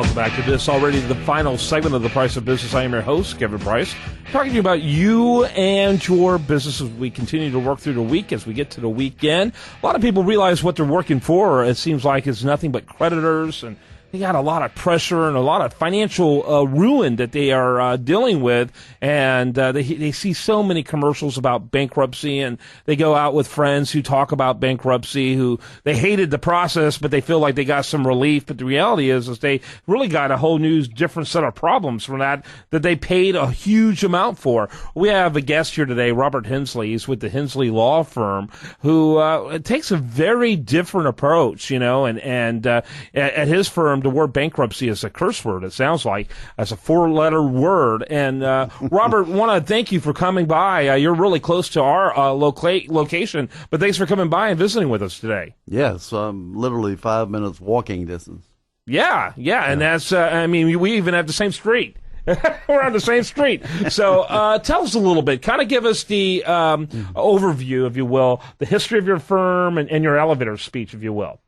welcome back to this, already the final segment of The Price of Business. I am your host, Kevin Price, talking to you about you and your business as we continue to work through the week, as we get to the weekend. A lot of people realize what they're working for, it seems like, is nothing but creditors, and they got a lot of pressure and a lot of financial ruin that they are dealing with, and they see so many commercials about bankruptcy, and they go out with friends who talk about bankruptcy, who they hated the process, but they feel like they got some relief. But the reality is they really got a whole new, different set of problems from that they paid a huge amount for. We have a guest here today, Robert Hinsley. He's with the Hinsley Law Firm, who takes a very different approach, and at his firm, the word bankruptcy is a curse word, it sounds like. It's a four-letter word. And Robert, want to thank you for coming by. You're really close to our location, but thanks for coming by and visiting with us today. Yes, literally 5 minutes walking distance. Yeah, and that's, we even have the same street. We're on the same street. So tell us a little bit. Kind of give us the overview, if you will, the history of your firm and your elevator speech, if you will.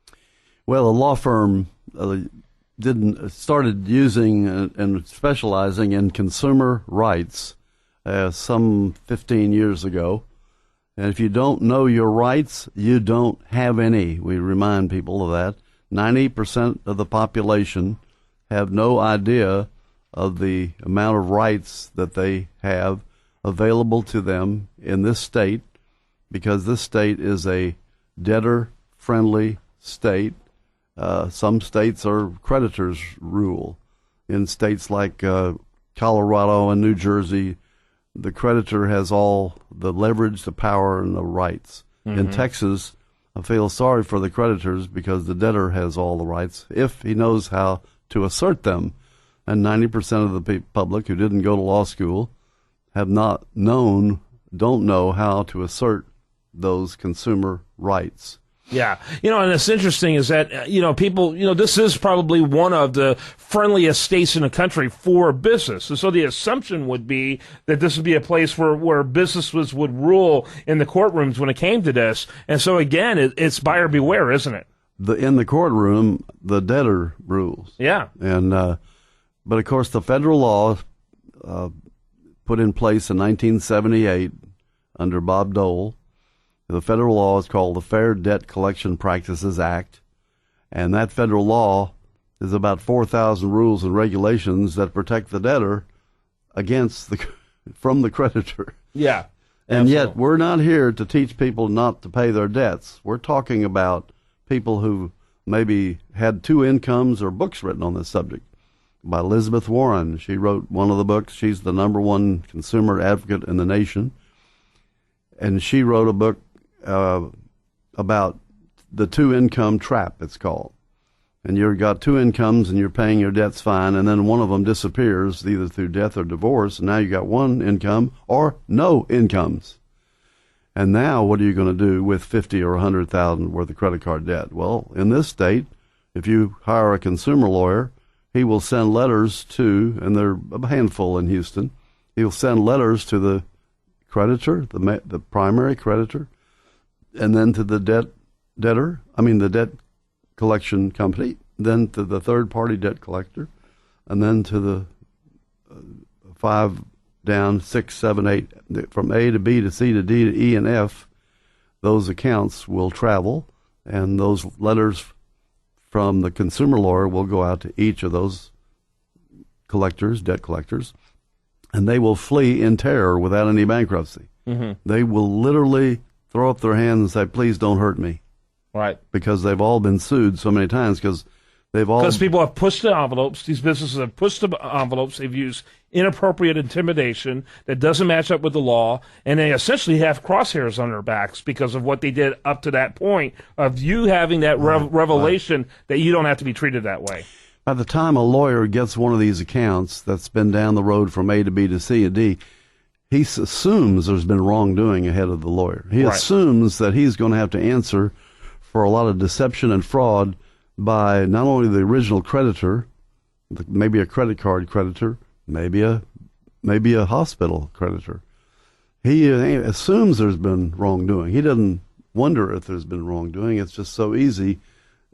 Well, a law firm started using and specializing in consumer rights some 15 years ago. And if you don't know your rights, you don't have any. We remind people of that. 90% of the population have no idea of the amount of rights that they have available to them in this state, because this state is a debtor-friendly state. Some states are creditors rule. In states like Colorado and New Jersey, the creditor has all the leverage, the power, and the rights. Mm-hmm. In Texas, I feel sorry for the creditors because the debtor has all the rights if he knows how to assert them. And 90% of the public who didn't go to law school don't know how to assert those consumer rights. Yeah. And it's interesting is that, people, this is probably one of the friendliest states in the country for business. And so the assumption would be that this would be a place where businesses would rule in the courtrooms when it came to this. And so, again, it's buyer beware, isn't it? In the courtroom, the debtor rules. Yeah. And, but of course, the federal law put in place in 1978 under Bob Dole. The federal law is called the Fair Debt Collection Practices Act, and that federal law is about 4,000 rules and regulations that protect the debtor from the creditor. Yeah. And yet we're not here to teach people not to pay their debts. We're talking about people who maybe had two incomes or books written on this subject by Elizabeth Warren. She wrote one of the books. She's the #1 consumer advocate in the nation. And she wrote a book about the two-income trap, it's called. And you've got two incomes and you're paying your debts fine, and then one of them disappears either through death or divorce, and now you got one income or no incomes. And now what are you going to do with $50,000 or $100,000 worth of credit card debt? Well, in this state, if you hire a consumer lawyer, he will send letters to, and there are a handful in Houston, he'll send letters to the creditor, the primary creditor, and then to the debt collection company, then to the third-party debt collector, and then to the 5 down, 6, 7, 8, from A to B to C to D to E and F. Those accounts will travel, and those letters from the consumer lawyer will go out to each of those debt collectors, and they will flee in terror without any bankruptcy. Mm-hmm. They will literally throw up their hands and say, please don't hurt me. Right. Because they've all been sued so many times because people have pushed the envelopes. These businesses have pushed the envelopes. They've used inappropriate intimidation that doesn't match up with the law, and they essentially have crosshairs on their backs because of what they did up to that point of you having that revelation that you don't have to be treated that way. By the time a lawyer gets one of these accounts that's been down the road from A to B to C and D, he assumes there's been wrongdoing ahead of the lawyer. He assumes that he's going to have to answer for a lot of deception and fraud by not only the original creditor, maybe a credit card creditor, maybe a hospital creditor. He assumes there's been wrongdoing. He doesn't wonder if there's been wrongdoing. It's just so easy.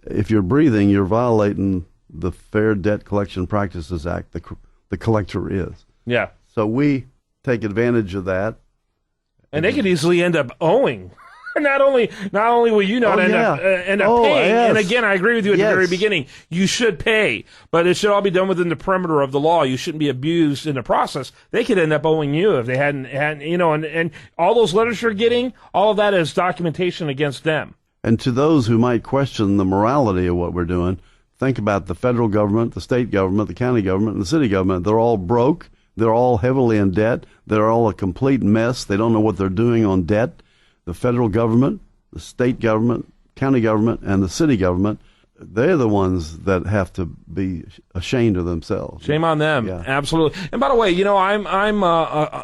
If you're breathing, you're violating the Fair Debt Collection Practices Act, the collector is. Yeah. So we take advantage of that. And they could easily end up owing. Not only will you not end up paying, yes. and again, I agree with you at the very beginning. You should pay, but it should all be done within the perimeter of the law. You shouldn't be abused in the process. They could end up owing you if they hadn't, and all those letters you're getting, all of that is documentation against them. And to those who might question the morality of what we're doing, think about the federal government, the state government, the county government, and the city government. They're all broke. They're all heavily in debt. They're all a complete mess. They don't know what they're doing on debt. The federal government, the state government, county government, and the city government, they're the ones that have to be ashamed of themselves. Shame on them. Yeah. Absolutely. And by the way, I'm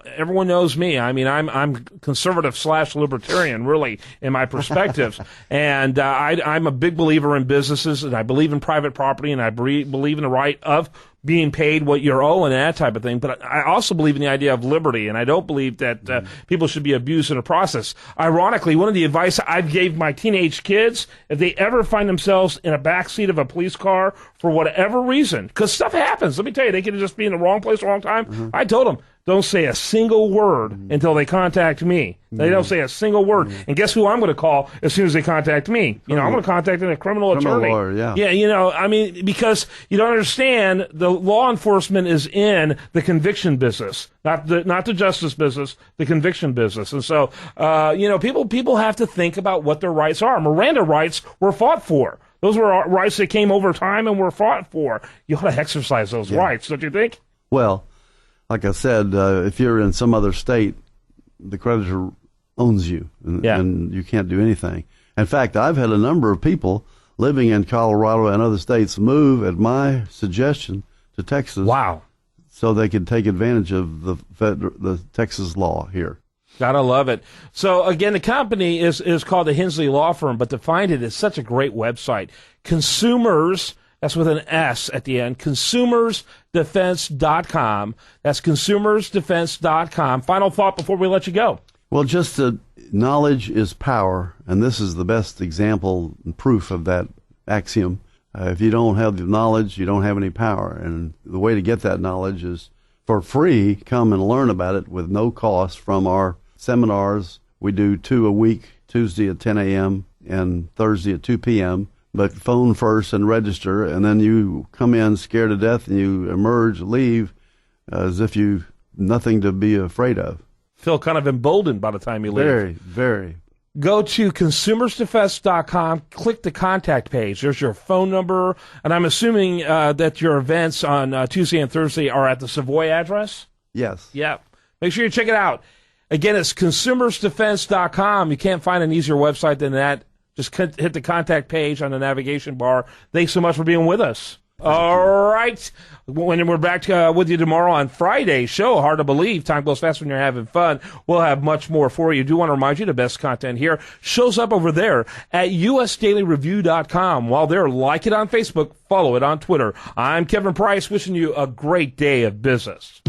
everyone knows me. I mean, I'm conservative / libertarian, really, in my perspectives. And I'm a big believer in businesses, and I believe in private property, and I believe in the right of being paid what you're owing and that type of thing. But I also believe in the idea of liberty, and I don't believe that people should be abused in the process. Ironically, one of the advice I gave my teenage kids, if they ever find themselves in a backseat of a police car for whatever reason, because stuff happens. Let me tell you, they could just be in the wrong place, wrong time. I told them, don't say a single word until they contact me. They don't say a single word. And guess who I'm going to call as soon as they contact me? I'm going to contact a criminal attorney. Lawyer, yeah. Yeah, because you don't understand, the law enforcement is in the conviction business, not the justice business, the conviction business. And so, people have to think about what their rights are. Miranda rights were fought for. Those were rights that came over time and were fought for. You ought to exercise those rights, don't you think? Well, like I said, if you're in some other state, the creditor owns you, and you can't do anything. In fact, I've had a number of people living in Colorado and other states move at my suggestion to Texas. Wow. So they could take advantage of the Texas law here. Gotta love it. So again, the company is called the Hinsley Law Firm, but to find it is such a great website. Consumers, that's with an S at the end, consumersdefense.com. That's consumersdefense.com. Final thought before we let you go. Well, just knowledge is power, and this is the best example and proof of that axiom. If you don't have the knowledge, you don't have any power. And the way to get that knowledge is for free. Come and learn about it with no cost from our seminars. We do 2 a week, Tuesday at 10 a.m. and Thursday at 2 p.m. But phone first and register, and then you come in scared to death, and you leave as if you nothing to be afraid of. Feel kind of emboldened by the time you leave. Very, very. Go to consumersdefense.com, click the contact page. There's your phone number, and I'm assuming that your events on Tuesday and Thursday are at the Savoy address? Yes. Yeah. Make sure you check it out. Again, it's consumersdefense.com. You can't find an easier website than that. Just hit the contact page on the navigation bar. Thanks so much for being with us. All right. When we're back with you tomorrow on Friday's show, hard to believe, time goes fast when you're having fun. We'll have much more for you. Do want to remind you the best content here shows up over there at usdailyreview.com. While there, like it on Facebook, follow it on Twitter. I'm Kevin Price, wishing you a great day of business.